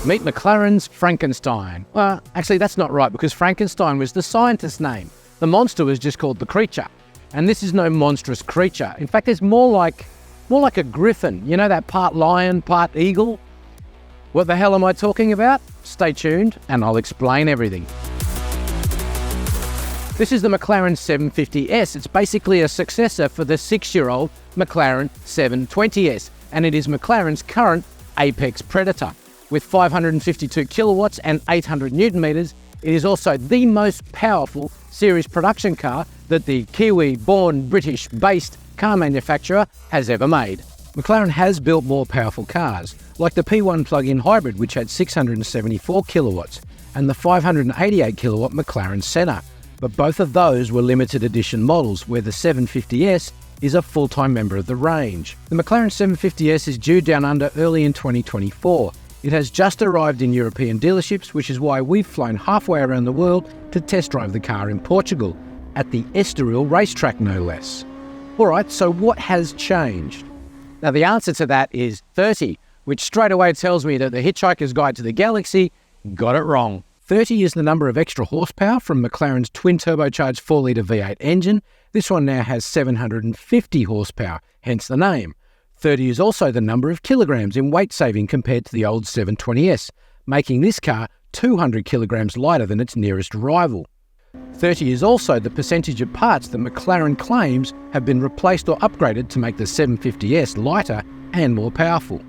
Meet McLaren's Frankenstein. Well, actually that's not right, because Frankenstein was the scientist's name. The monster was just called the creature. And this is no monstrous creature. In fact, it's more like a griffin. You know, that part lion, part eagle? What the hell am I talking about? Stay tuned and I'll explain everything. This is the McLaren 750S. It's basically a successor for the 6-year-old McLaren 720S, and it is McLaren's current apex predator. With 552 kilowatts and 800 newton meters, it is also the most powerful series production car that the Kiwi-born British-based car manufacturer has ever made. McLaren has built more powerful cars, like the P1 plug-in hybrid, which had 674 kilowatts, and the 588 kilowatt McLaren Senna. But both of those were limited edition models, where the 750S is a full-time member of the range. The McLaren 750S is due down under early in 2024. It has just arrived in European dealerships, which is why we've flown halfway around the world to test drive the car in Portugal, at the Estoril racetrack no less. Alright, so what has changed? Now the answer to that is 30, which straight away tells me that the Hitchhiker's Guide to the Galaxy got it wrong. 30 is the number of extra horsepower from McLaren's twin-turbocharged 4-litre V8 engine. This one now has 750 horsepower, hence the name. 30 is also the number of kilograms in weight saving compared to the old 720S, making this car 200 kilograms lighter than its nearest rival. 30 is also the percentage of parts that McLaren claims have been replaced or upgraded to make the 750S lighter and more powerful.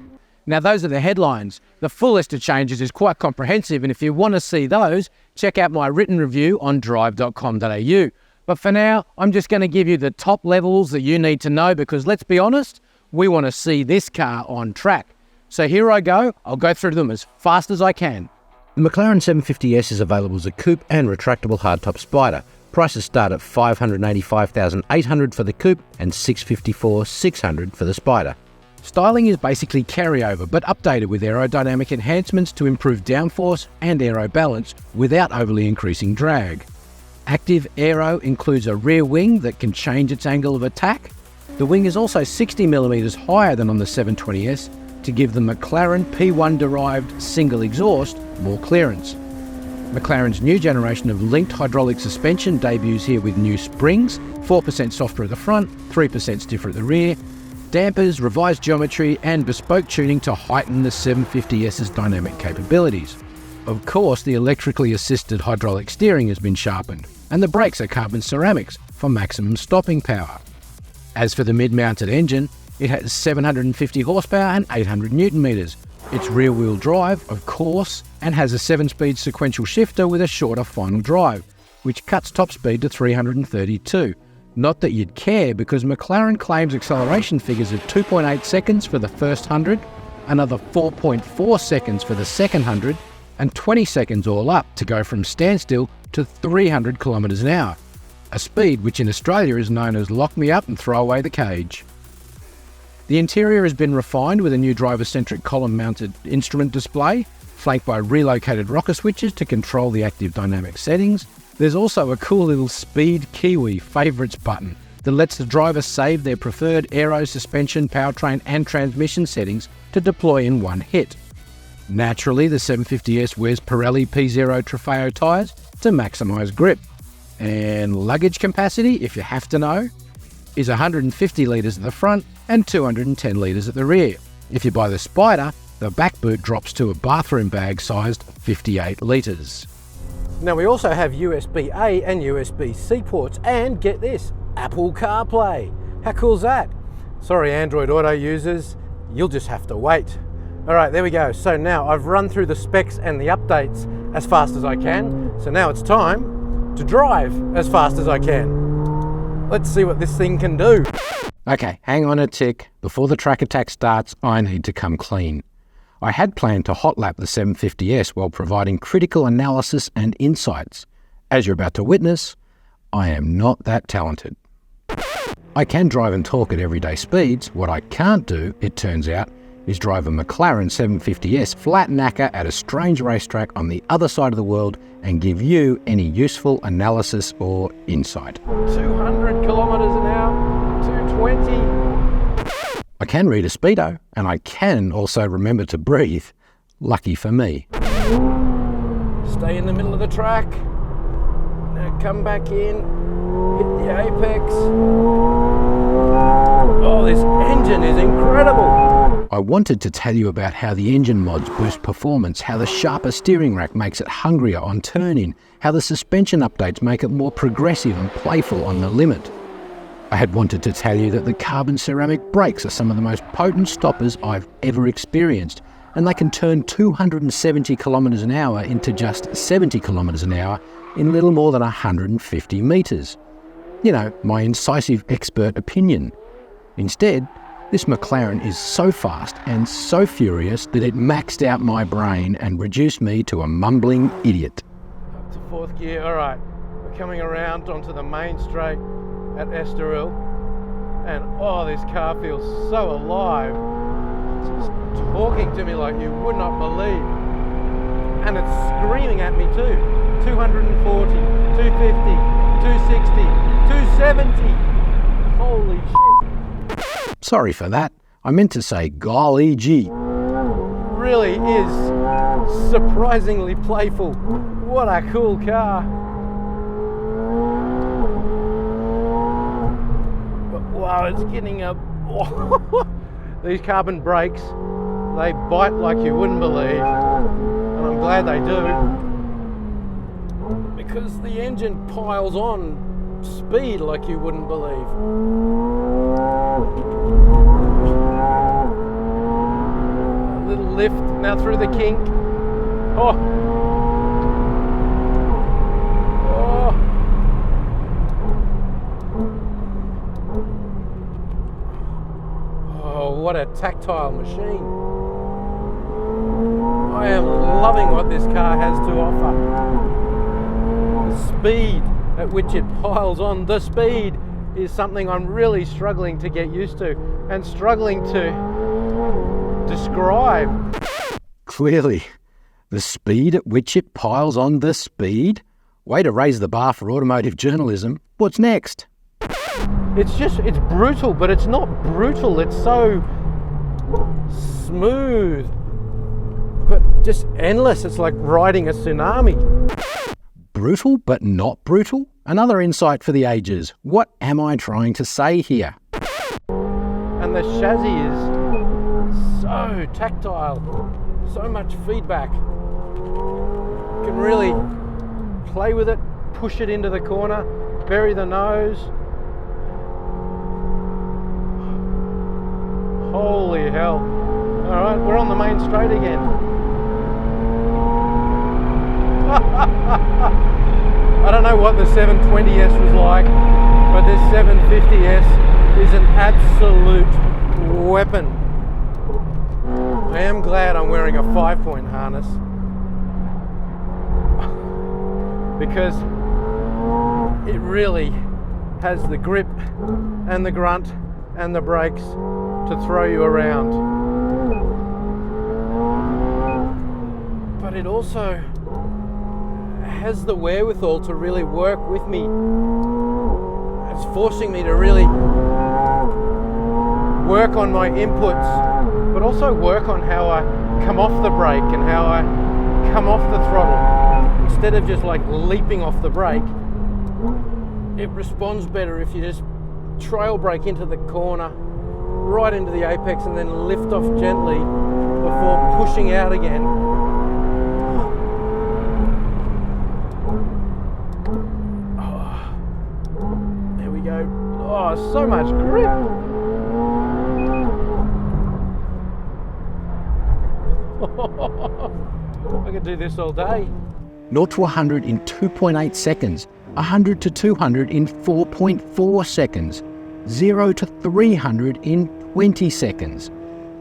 Now those are the headlines. The full list of changes is quite comprehensive, and if you want to see those, check out my written review on Drive.com.au. But for now, I'm just going to give you the top levels that you need to know, because let's be honest, we want to see this car on track. So here I go. I'll go through them as fast as I can. The McLaren 750S is available as a coupe and retractable hardtop Spider. Prices start at $585,800 for the coupe and $654,600 for the Spider. Styling is basically carryover, but updated with aerodynamic enhancements to improve downforce and aero balance without overly increasing drag. Active Aero includes a rear wing that can change its angle of attack. The wing is also 60mm higher than on the 720S to give the McLaren P1-derived single exhaust more clearance. McLaren's new generation of linked hydraulic suspension debuts here with new springs, 4% softer at the front, 3% stiffer at the rear, dampers, revised geometry and bespoke tuning to heighten the 750S's dynamic capabilities. Of course, the electrically assisted hydraulic steering has been sharpened, and the brakes are carbon ceramics for maximum stopping power. As for the mid-mounted engine, it has 750 horsepower and 800 newton meters. It's rear-wheel drive, of course, and has a 7-speed sequential shifter with a shorter final drive, which cuts top speed to 332. Not that you'd care, because McLaren claims acceleration figures of 2.8 seconds for the first 100, another 4.4 seconds for the second 100, and 20 seconds all up to go from standstill to 300 kilometers an hour. A speed which in Australia is known as lock me up and throw away the cage. The interior has been refined with a new driver-centric column-mounted instrument display, flanked by relocated rocker switches to control the active dynamic settings. There's also a cool little Speed Kiwi favourites button that lets the driver save their preferred aero, suspension, powertrain and transmission settings to deploy in one hit. Naturally, the 750S wears Pirelli P0 Trofeo tyres to maximise grip. And luggage capacity, if you have to know, is 150 litres at the front and 210 litres at the rear. If you buy the Spider, the back boot drops to a bathroom bag sized 58 litres. Now we also have USB-A and USB-C ports, and get this, Apple CarPlay. How cool is that? Sorry Android Auto users, you'll just have to wait. Alright, there we go. So now I've run through the specs and the updates as fast as I can. So now it's time to drive as fast as I can. Let's see what this thing can do. Okay, hang on a tick. Before the track attack starts, I need to come clean. I had planned to hot lap the 750S while providing critical analysis and insights. As you're about to witness, I am not that talented. I can drive and talk at everyday speeds. What I can't do, it turns out, is drive a McLaren 750S flat knacker at a strange racetrack on the other side of the world and give you any useful analysis or insight. 200 kilometers an hour, 220. I can read a speedo, and I can also remember to breathe. Lucky for me. Stay in the middle of the track. Now come back in, hit the apex. Oh, this engine is incredible. I wanted to tell you about how the engine mods boost performance, how the sharper steering rack makes it hungrier on turn-in, how the suspension updates make it more progressive and playful on the limit. I had wanted to tell you that the carbon ceramic brakes are some of the most potent stoppers I've ever experienced, and they can turn 270 kilometers an hour into just 70 kilometers an hour in little more than 150 meters. You know, my incisive expert opinion. Instead, this McLaren is so fast and so furious that it maxed out my brain and reduced me to a mumbling idiot. Up to fourth gear, all right. We're coming around onto the main straight at Estoril, and oh, this car feels so alive. It's just talking to me like you would not believe. And it's screaming at me too. 240, 250, 260, 270. Holy shit. Sorry for that. I meant to say golly gee. Really is surprisingly playful. What a cool car. But wow, it's getting up. These carbon brakes, they bite like you wouldn't believe. And I'm glad they do. Because the engine piles on speed like you wouldn't believe. A little lift now through the kink. Oh. Oh. Oh, what a tactile machine. I am loving what this car has to offer. The speed at which it piles on, the speed is something I'm really struggling to get used to and struggling to describe. Clearly, the speed at which it piles on, the speed? Way to raise the bar for automotive journalism. What's next? It's brutal, but it's not brutal. It's so smooth, but just endless. It's like riding a tsunami. Brutal, but not brutal? Another insight for the ages. What am I trying to say here? And the chassis is so tactile, so much feedback. You can really play with it, push it into the corner, bury the nose. Holy hell. All right, we're on the main straight again. I don't know what the 720S was like, but this 750S is an absolute weapon. I am glad I'm wearing a 5-point harness because it really has the grip and the grunt and the brakes to throw you around. But it also has the wherewithal to really work with me. It's forcing me to really work on my inputs, but also work on how I come off the brake and how I come off the throttle. Instead of just like leaping off the brake, it responds better if you just trail brake into the corner, right into the apex, and then lift off gently before pushing out again. Oh, so much grip. I could do this all day. 0 to 100 in 2.8 seconds. 100 to 200 in 4.4 seconds. 0 to 300 in 20 seconds.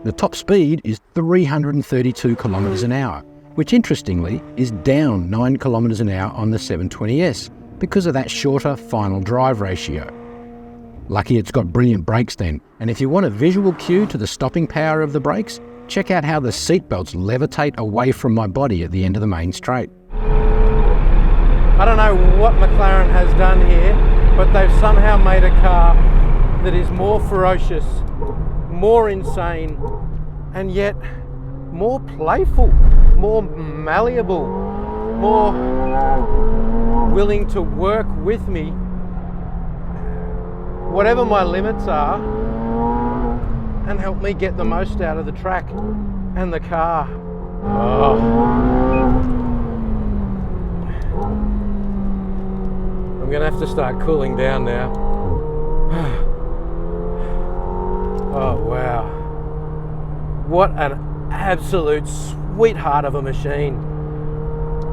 The top speed is 332 kilometers an hour, which interestingly is down 9 kilometers an hour on the 720S because of that shorter final drive ratio. Lucky it's got brilliant brakes then, and if you want a visual cue to the stopping power of the brakes, Check out how the seatbelts levitate away from my body at the end of the main straight. I don't know what McLaren has done here, but they've somehow made a car that is more ferocious, more insane, and yet more playful, more malleable, more willing to work with me, whatever my limits are, and help me get the most out of the track and the car. I'm going to have to start cooling down now. Oh wow. What an absolute sweetheart of a machine.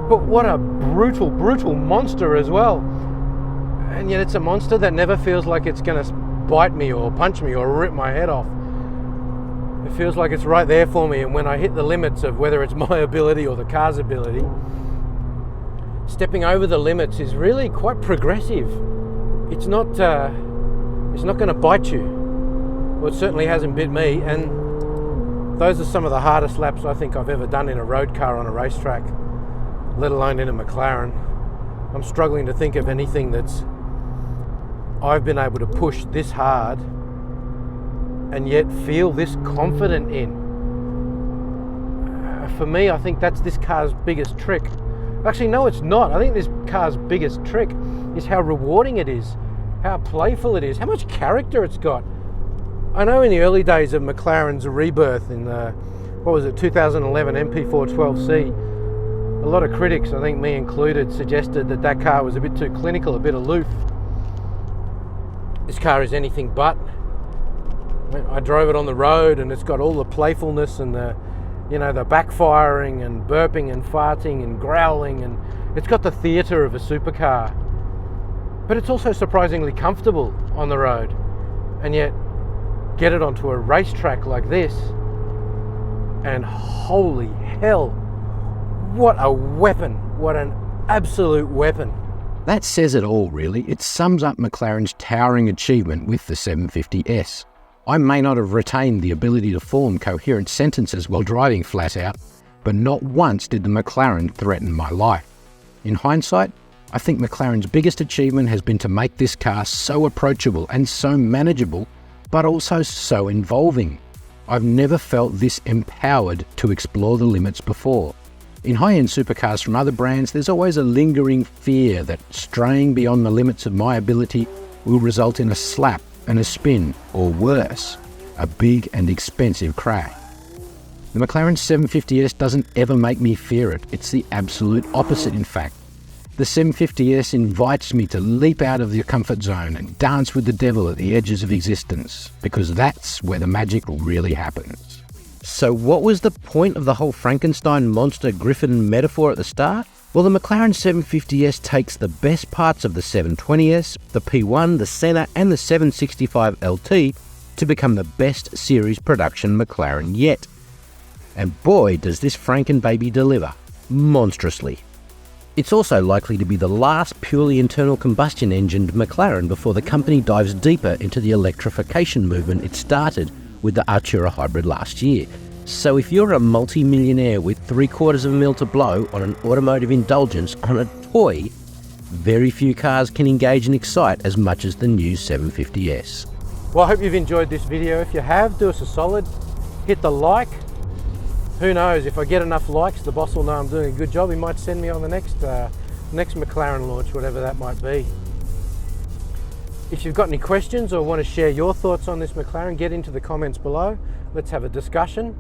But what a brutal, brutal monster as well. And yet it's a monster that never feels like it's going to bite me or punch me or rip my head off. It feels like it's right there for me, and when I hit the limits of whether it's my ability or the car's ability, stepping over the limits is really quite progressive. It's not going to bite you. Well, it certainly hasn't bit me, and those are some of the hardest laps I think I've ever done in a road car on a racetrack, let alone in a McLaren. I'm struggling to think of anything that's I've been able to push this hard and yet feel this confident in. For me, I think that's this car's biggest trick. Actually, no, it's not. I think this car's biggest trick is how rewarding it is, how playful it is, how much character it's got. I know in the early days of McLaren's rebirth in 2011 MP412C, a lot of critics, I think me included, suggested that that car was a bit too clinical, a bit aloof. This car is anything but. I drove it on the road and it's got all the playfulness and the backfiring and burping and farting and growling, and it's got the theatre of a supercar. But it's also surprisingly comfortable on the road, and yet get it onto a racetrack like this and holy hell, what a weapon, what an absolute weapon. That says it all really. It sums up McLaren's towering achievement with the 750S. I may not have retained the ability to form coherent sentences while driving flat out, but not once did the McLaren threaten my life. In hindsight, I think McLaren's biggest achievement has been to make this car so approachable and so manageable, but also so involving. I've never felt this empowered to explore the limits before. In high-end supercars from other brands, there's always a lingering fear that straying beyond the limits of my ability will result in a slap and a spin, or worse, a big and expensive crash. The McLaren 750S doesn't ever make me fear it. It's the absolute opposite, in fact. The 750S invites me to leap out of the comfort zone and dance with the devil at the edges of existence, because that's where the magic really happens. So what was the point of the whole Frankenstein monster griffin metaphor at the start? Well, the McLaren 750S takes the best parts of the 720S, the P1, the Senna and the 765 LT to become the best series production McLaren yet. And boy, does this Franken-baby deliver. Monstrously. It's also likely to be the last purely internal combustion engined McLaren before the company dives deeper into the electrification movement it started with the Artura hybrid last year. So if you're a multi-millionaire with $750,000 to blow on an automotive indulgence on a toy, very few cars can engage and excite as much as the new 750S. Well, I hope you've enjoyed this video. If you have, do us a solid, hit the like. Who knows, if I get enough likes, the boss will know I'm doing a good job. He might send me on the next McLaren launch, whatever that might be. If you've got any questions or want to share your thoughts on this McLaren, get into the comments below. Let's have a discussion.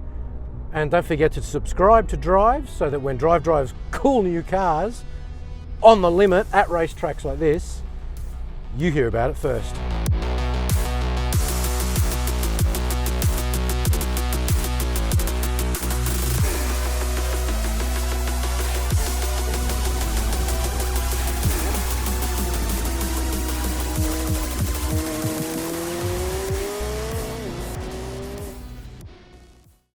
And don't forget to subscribe to Drive so that when Drive drives cool new cars on the limit at racetracks like this, you hear about it first.